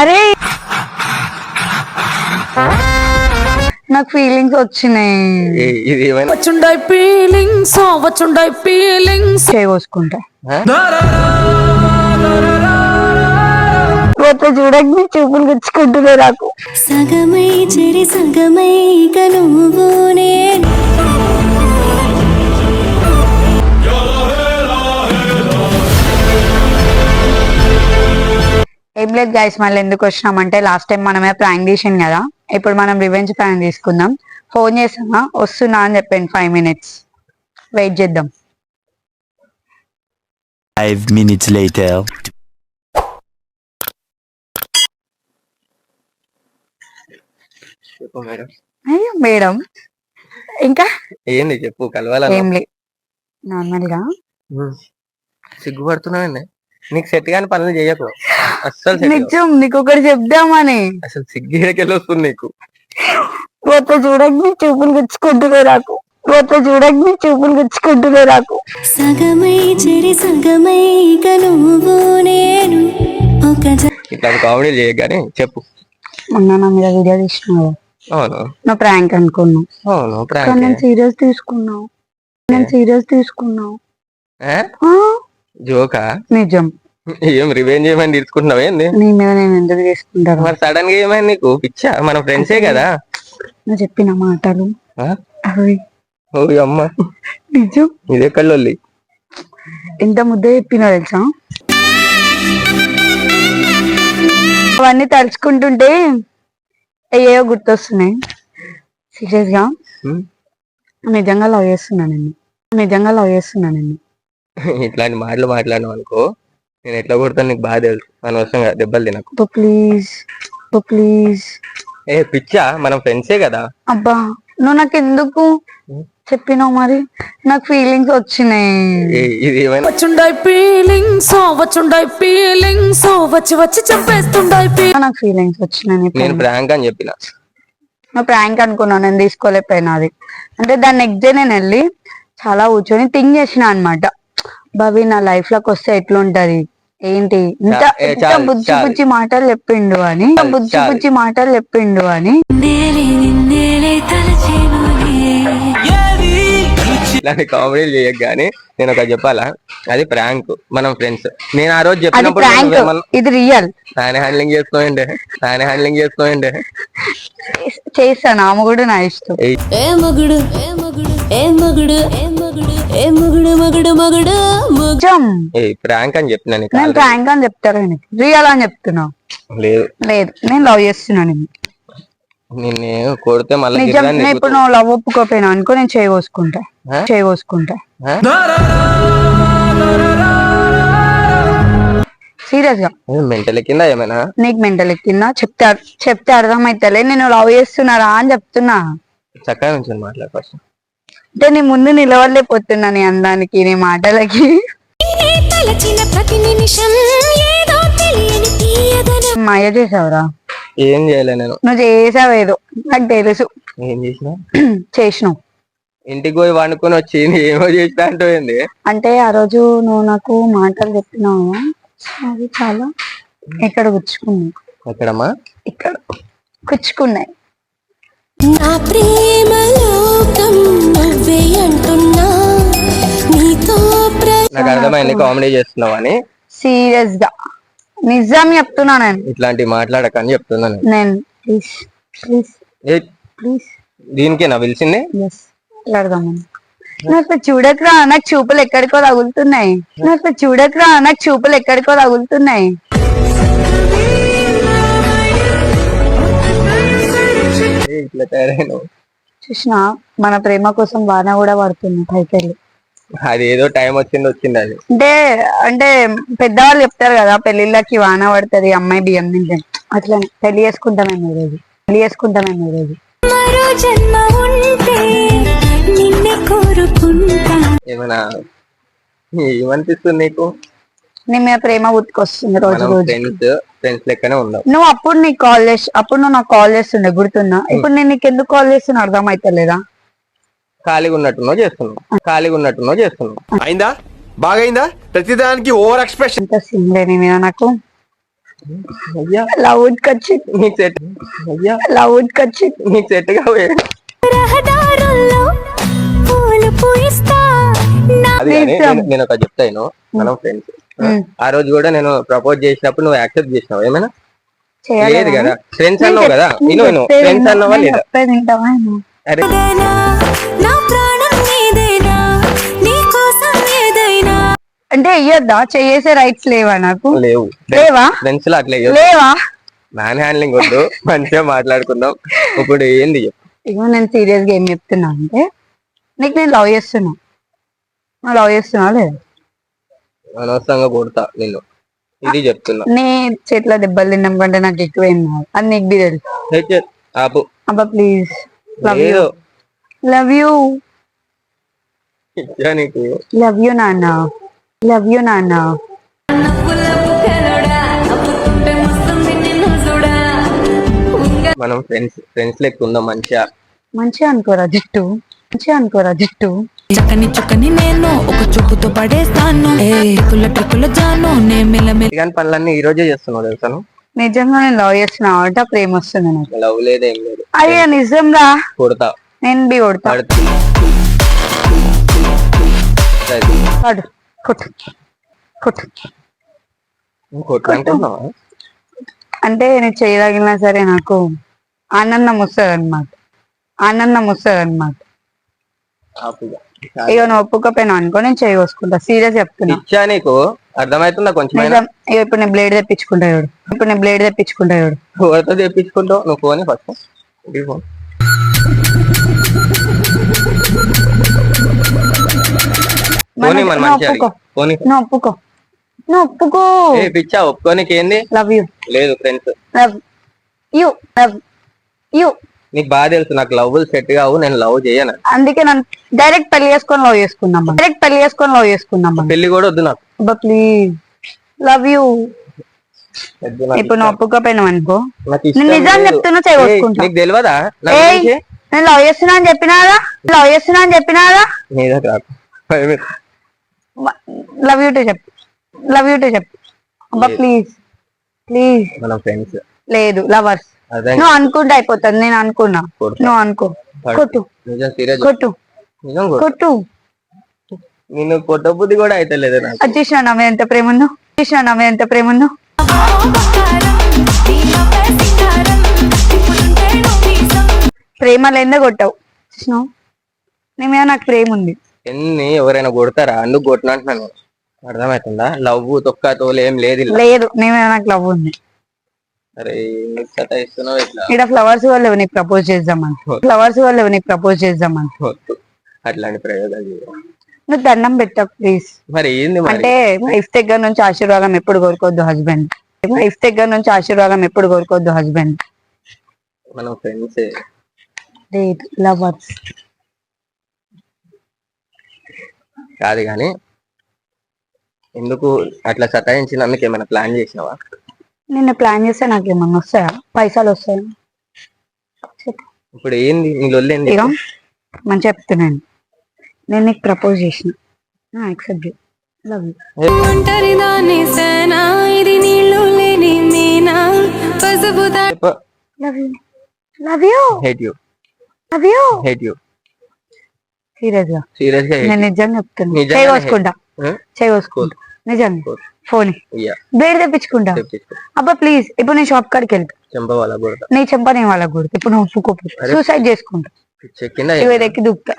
అరే నాకు ఫీలింగ్స్ వచ్చినాయి. వచ్చుండాయి ఫీలింగ్స్ చేయవసుకుంటా చూడక నీ చూపులు గుచ్చుకుంటున్నాయి నాకు. సగమై చెరి సగమై నువ్వు నేను. ఏం లేదు గైస్, మళ్ళీ ఎందుకు వచ్చినామంటే లాస్ట్ టైం మనమే ప్రాంక్ చేసాం కదా, ఇప్పుడు మనం రివెంజ్ ప్రాంక్ తీసుకుందాం. ఫోన్ చేసామా వస్తున్నా అని చెప్పండి. 5 minutes వెయిట్ చేద్దాం. 5 minutes later. అయ్యో మేడం, ఇంకా ఏంది చెప్పు. కలవాలా? ఏం లేదు, నార్మల్ గా. సిగ్గుపడుతున్నావండి. నీకు సెట్ కాని పనులు చేయకు అస్సలు. నిజం, నీకు ఒకటి చెప్దామని. అసలు సిగ్గుకెళ్ళి వస్తుంది నీకు. చూడక నీ చూపులు గుచ్చుకుంటున్నాయి నాకు. చూడక నీ చూపులు గుచ్చుకుంటున్నాయి నాకు. సగమై చెరి సగమై నువ్వు నేను. ఇట్లా కామెడీ చేయగానే చెప్పు. మొన్న నా మీద వీడియో తీసినావు. అవును, నా ప్రాంక్ అనుకున్నావు. అవును కానీ నేను సీరియస్ తీసుకున్నావు. జోకా? నిజం. ఏం రివెంజ్ ఏమైనా తీసుకుంటున్నావు ఏంది? నీ మీద నేను ఎందుకు తీసుకుంటాను? మరి సడన్ గా ఏమైంది నీకు? పిచ్చా? మన ఫ్రెండ్సే కదా. నువ్వు చెప్పిన మాటలు అవి ఓ అమ్మ నిజం. ఇదే కళ్ళొల్లి. ఎంత ముద్ద చెప్పినా తెలుసా? అవన్నీ తలుచుకుంటుంటే అయ్యో గుర్తొస్తున్నాయి. సీరియస్ గా నిజంగా లవ్ చేస్తున్నా నేను. ఇట్లాంటి మాటలు మాట్లాడినావు అనుకో, నేను ఎట్లా కొడతాను నీకు బాగా తెలుసు. అనవసరంగా దెబ్బలు తినకు ప్లీజ్. ఏ పిచ్చా, మనం ఫ్రెండ్సే కదా. అబ్బా నువ్వు నాకు ఎందుకు చెప్పినావు? మరి నాకు ఫీలింగ్స్ వచ్చినాయి. ఇది ఏమైనా వచ్చుండాయి ఫీలింగ్స్ వచ్చి చంపేస్తుండాయి. నాకు ఫీలింగ్స్ వచ్చినాయి. నేను ప్రాంక్ అని చెప్పిన. నువ్వు ప్రాంక్ అనుకున్నావు, నేను తీసుకోలేకపోయినా. అది అంటే దాన్ని నెక్స్ట్ డే నేను వెళ్ళి చాలా కూర్చొని థింక్ చేసిన అనమాట. బాబీ నా లైఫ్ లోకి వస్తే ఎట్లుంటది ఏంటి, ఇంత బుజ్జి మాటలు చెప్పిండు అని. ఇలాంటి కామెడీలు చేయగానే నేను ఒక చెప్పాలా, అది ప్రాంక్, మనం ఫ్రెండ్స్. నేను ఆ రోజు చెప్పినప్పుడు ఇది రియల్. ఆయన హ్యాండ్లింగ్ చేసుకోండి చేస్తాను. ఆమె కూడా నా ఇష్టం. ప్రాంక్ అని చెప్పినా. నేను ప్రాంక్ అని చెప్తారు, రియల్ అని చెప్తున్నా. లేదు నేను లవ్ చేస్తున్నాను. నిన్ను కొడితే మళ్ళీ ఇప్పుడు నువ్వు లవ్ ఒప్పుకోపోయినా అనుకో, నేను చేయకోసుకుంటా. సీరియస్ గా. మెంటల్ కింద ఏమైనా? నీకు మెంటల్ ఎక్కిందా? చెప్తే అర్థమైతలే. నేను లవ్ చేస్తున్నారా అని చెప్తున్నా. చక్కగా నుంచి మాట్లాడు ఫస్ట్. అంటే నీ ముందు నిలవలేకపోతున్నా, నీ అందానికి, నీ మాటలకి. మాయ చేసావురా? ఏం చేయలే నేను. నువ్వు చేసావేదో నాకు తెలుసు. ఏం చేసినావు. ఇంటికి పోయి వండుకొని వచ్చి ఏమో చేసినా అంటే. అంటే ఆ రోజు నువ్వు నాకు మాటలు చెప్పినావు, అది చాలా ఇక్కడ గుచ్చుకున్నాయి. ఎక్కడమ్మా? ఇక్కడ గుచ్చుకున్నాయి. నా ప్రేమలో నాకు అర్థమైంది కామెడీ చేస్తున్నావు అని. సీరియస్ గా నిజం చెప్తున్నా. నేను ఇట్లాంటి మాట్లాడకని చెప్తున్నాను నేను. ప్లీజ్ దీనికేనా పిలిచింది? నాకు చూడకరా, నాకు చూపులు ఎక్కడికో తగులుతున్నాయి. ఇట్లా తయారైన చూసినా, మన ప్రేమ కోసం వాన కూడా పడుతుంది పైకెళ్ళి. అది ఏదో టైం వచ్చింది అది. అంటే పెద్దవాళ్ళు చెప్తారు కదా, పెళ్లిళ్ళకి వాన పడుతుంది, అమ్మాయి బియ్యం తింటాను. అట్లనే పెళ్లి చేసుకుంటామేమో ఈరోజు. ఏమైనా ఏమనిపిస్తుంది నీకు? నీ మీద ప్రేమ గుర్తుకొస్తుంది రోజు. ఫ్రెండ్స్ లెక్కనే ఉన్నావు. నువ్వు అప్పుడు నువ్వు నాకు కాల్ చేస్తుండే, గుర్తున్నా? ఇప్పుడు నేను నీకు ఎందుకు కాల్ చేస్తున్నా అర్థమైతలేదా? ఖాళీగా ఉన్నట్టున్నావు చేస్తున్నావు. అయిందా? బాగైందా? ప్రతిదానికి ఓవర్ ఎక్స్ప్రెషన్. అంత సీన్ లేని మీద నాకు. అయ్యా లవ్ ఉడ్కొచ్చింది, నీకు సెట్ అయ్యా లవ్ ఉడ్కొచ్చింది. నీకు సెట్ కావే రహదారుల్లో పూలు పూయిస్తా నా అది కానీ నేను ఒక చెప్తాను, మనం ఫ్రెండ్స్. ఆ రోజు కూడా నేను ప్రపోజ్ చేసినప్పుడు నువ్వు యాక్సెప్ట్ చేసినావు ఏమైనా? లేదు కదా, ఫ్రెండ్స్ అన్నావు కదా. నేను ఫ్రెండ్స్ అన్నావా లేదా? అరే ఏదైనా, నా ప్రాణం నీదేనా, నీ కోసం ఏదైనా. అంటే ఇయ్యొద్దా? చేసే రైట్స్ లేవా నాకు? లేవు, లేవా? ఫ్రెండ్స్ లో అట్లా లేవా? మ్యాన్ హ్యాండ్లింగ్ వద్దు, మంచిగా మాట్లాడుకుందాం. ఇప్పుడు ఏంది చెప్పు. ఇగో నేను సీరియస్ గా ఏం చెప్తున్నా అంటే, నీకు నేను లవ్ చేస్తున్నా, లవ్ చేస్తున్నా లేదా? అనవసరంగా కొడతా నిన్ను, ఇది చెప్తున్నా. నీ చేతిలో దెబ్బలు తిన్నాం కంటే నాకు ఎక్కువ ఏం కాదు, అది నీకు బి తెలుసు. హెచ్ ఆపు. అబ్బా ప్లీజ్, లవ్ యూ, లేదు లవ్ యూ, ఇచ్చా నీకు. లవ్ యూ నాన్న, లవ్ యూ నాన్న. మనం ఫ్రెండ్స్ లెక్క ఉందాం మంచిగా. మంచిగా అనుకోరా జిట్టు, మంచిగా అనుకోరా జిట్టు. చక్కని చుక్కని నేను ఒక చూపుతో పడేస్తాను. ట్రిక్కుల జాను నే మెల్లమెల్ల కానీ పనులన్నీ ఈ రోజే చేస్తున్నావు తెలుసా నువ్వు? నిజంగా నేను లవ్ చేస్తున్నా అంటే ప్రేమ వస్తుంది నాకు. లవ్ లేదేం లేదు, అయ్యా నిజం రా, కొడతా నేను బి కొడతా. పడుతా. పడు, కొట్టు, కొట్టు. నువ్వు కొట్టాలనుకుంటున్నావా? అంటే నేను చేయదగినా సరే నాకు ఆనందం వస్తుంది అనమాట, ఆనందం వస్తుంది అనమాట. ఆపుగా. ఇక నువ్వు ఒప్పుకోపోయినా అనుకో నేను చేయవసుకుంటా, సీరియస్ చెప్తున్నా. ఇచ్చా నీకు అర్థమవుతుందా కొంచెం? నిజం. ఇక ఇప్పుడు నేను బ్లేడ్ తెప్పించుకుంటా చూడు, ఇప్పుడు నేను బ్లేడ్ తెప్పించుకుంటా చూడు. ఎవరితో తెప్పించుకుంటావు నువ్వు? Phone first phone. ఫోన్ మన మంచిగా ఫోన్. నువ్వు ఒప్పుకో, నువ్వు ఒప్పుకో. ఏ పిచ్చా, ఒప్పుకోనికి ఏంది? లవ్ యూ, లేదు friends. Love you, love you. నీకు బాగా తెలుసు నాకు లవ్ సెట్ కావు, నేను లవ్ చేయను. అందుకే నన్ను డైరెక్ట్ పెళ్లి చేసుకొని లవ్ చేసుకున్నాం, డైరెక్ట్ పెళ్లి చేసుకొని లవ్ చేసుకున్నాం. పెళ్లి కూడా వద్దు నాకు. అబ్బా ప్లీజ్, లవ్ యూ. వద్దు నాకు. ఇప్పుడు నువ్వు ఒప్పుకోపోయినావు అనుకో, నాకు ఇష్టం నేను నిజం లేదు. చెప్తున్నా ఏయ్, చేయవసుకుంటా. నీకు తెలియదా నా ఏయ్, గురించి? నేను లవ్ చేస్తున్నా అని చెప్పినారా, లవ్ చేస్తున్నా అని చెప్పినారా. నీ దగ్గర రాకు. లవ్ యూ టు చెప్పు, లవ్ యూ టు చెప్పు. అబ్బా ప్లీజ్, ప్లీజ్. మనం ఫ్రెండ్స్. లేదు, లవర్స్. అదే నువ్వు అనుకుంటే అయిపోతుంది, నేను అనుకున్నా. కొడతా. నువ్వు అనుకో, కొట్టు, నిజం సీరియస్ కొట్టు, నిజం కొట్టు. కొట్టు. నిన్ను కొట్ట బుద్ధి కూడా అయితే లేదు నాకు. అది చూసినా నా మీద ఎంత ప్రేమ ఉందో, చూసినా నా మీద ఎంత ప్రేమ ఉందో. ప్రేమ లేదే కొట్టావు, చూసినావు. నీ మీద నాకు ప్రేమ ఉంది. ఎన్ని ఎవరైనా కొడతారా? అందుకు కొట్టిన అంటున్నాను. అర్థమవుతుందా? లవ్ తొక్క తోలు ఏం లేదు ఇలా. లేదు, నీ మీద నాకు లవ్ ఉంది. అరే ఎందుకు సతాయిస్తున్నావు ఇట్లా? ఇక్కడ ఫ్లవర్స్ వాళ్ళు నీకు ప్రపోజ్ చేద్దామని, ఫ్లవర్స్ వాళ్ళు నీకు ప్రపోజ్ చేద్దామని. వద్దు అట్లాంటి ప్రయోగాలు చేయకు. నువ్వు దండం పెట్టకు ప్లీజ్. మరి ఏంది మరి? అంటే వైఫ్ దగ్గర నుంచి ఆశీర్వాదం ఎప్పుడు కోరుకోవద్దు హస్బెండ్, వైఫ్ దగ్గర నుంచి ఆశీర్వాదం ఎప్పుడు కోరుకోవద్దు హస్బెండ్. మనం ఫ్రెండ్స్. లేదు, లవర్స్. కాదు కానీ ఎందుకు అట్లా సతాయించినందుకు ఏమైనా ప్లాన్ చేసినావా? నిన్న ప్లాన్ చేస్తే నాకు ఏమన్నా వస్తాయా? పైసలు వస్తాయా? ఇప్పుడు ఏంది నీ లొల్లి ఏంది? ఇక మంచి చెప్తున్నాను, నేను నీకు ప్రపోజ్ చేసిన, యాక్సెప్ట్ చేయి. Love you. ఒంటరిదాన్ని సేనా, ఇది నీళ్ళు లేని మీనా, పసుపు love you, love you, hate you, love you. Hate you. Serious గా సీరియస్ గా నేను నిజంగా చెప్తున్నా, నిజంగానే చేయవసుకుంటా, చేయవసుకుంటా. నిజంగా ఫోన్ బ్లేడ్ తెప్పించుకుంటా. అబ్బా ప్లీజ్, ఇప్పుడు నేను షాప్ కాడికి వెళ్తా, చెంప వాళ్ళ కొడతా. నీ చెంప నేను వాళ్ళకి కొడుతా. ఇప్పుడు నువ్వు ఒప్పుకోకపోతే సూసైడ్ చేసుకుంటా, కింద ఎక్కి దూకుతా.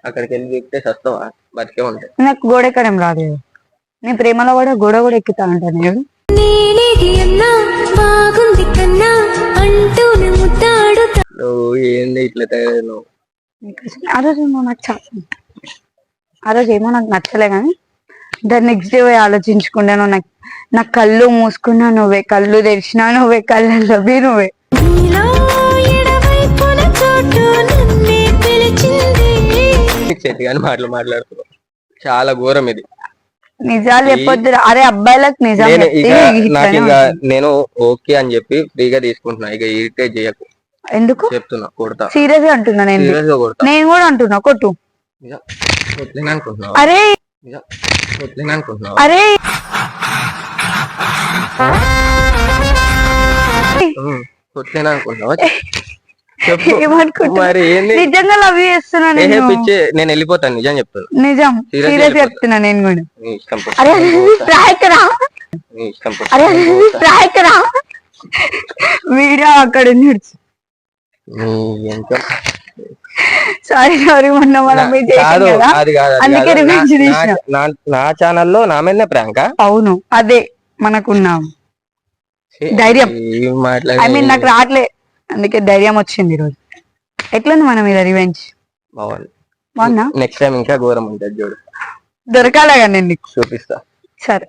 అక్కడికి వెళ్ళి దిగితే సస్తావా? బతికే ఉంటాయి. నాకు గోడ ఎక్కడం రాదు, నీ ప్రేమలో కూడా గోడ కూడా ఎక్కుతా ఉంటా నేను. నీలిగి అన్నా బాగుంది కన్నా అంటూనే ముద్దాడుతా. నువ్వు ఏంది ఇట్లా తయారు? ఆ రోజు నువ్వు నాకు చాలా, ఆ రోజు ఏమో నాకు నచ్చలే కానీ దాన్ని నెక్స్ట్ డే ఆలోచించుకుంటా. నువ్వు నాకు, నా కళ్ళు మూసుకున్నా నువ్వే, కళ్ళు తెరిచినా నువ్వే, కళ్ళల్లో నువ్వే. నీలో ఎడవైపున చోటు నన్నే పిలిచింది. చెట్టు కానీ మాట్లాడుతున్నావు, చాలా ఘోరం ఇది. నిజాలు చెప్పొద్దు. అరే అబ్బాయిలకు నిజాలు నాకు ఇంకా నేను ఓకే అని చెప్పి ఫ్రీగా తీసుకుంటున్నా, ఇక ఇరిటేట్ చేయకు. ఎందుకు చెప్తున్నా, కొడతా. సీరియస్ గా అంటున్నా నేను, సీరియస్ గా కొడతా. నేను కూడా అంటున్నా కొట్టు. కొట్లేను అనుకుంటున్నావు? అరే కొట్లేను అనుకుంటున్నావు? అరే కొట్లేనా అనుకుంటున్నావా చెప్పు ఏమనుకుంటున్నా? మరి ఏంది నిజంగా లవ్ చేస్తున్నా ఏహే నేను. పిచ్చి నేను వెళ్ళిపోతాను నిజం చెప్తాను నిజం Serious సీరియస్ వెళ్ళిపోతా. చెప్తున్నా నేను కూడా. నీ ఇష్టం పో. అరే ప్రాంక్ రా, నీ ఇష్టం పో. అరే ప్రాంక్ రా. వీడియో అక్కడ ఉన్నాడు. నీ ఎంత సారీ మొన్న మనం నా- మీట్ చేసాం కాదు కదా, అది కాదు అది అందుకే కాదు. రివెంజ్ నా- తీసిన. నా- నా ఛానల్లో నా మీదనే ప్రాంకా అవును అదే మనకున్నాం ధైర్యం. మాట్లాడి ఐ మీన్ నాకు రావట్లే, అందుకే ధైర్యం వచ్చింది ఈరోజు. ఎట్లుంది మన మీద రివెంజ్? బాగుంది. బాగున్నా? నెక్స్ట్ టైం ఇంకా ఘోరం ఉంటుంది చూడు, దొరకాలగా నేను నీకు. చూపిస్తా. సరే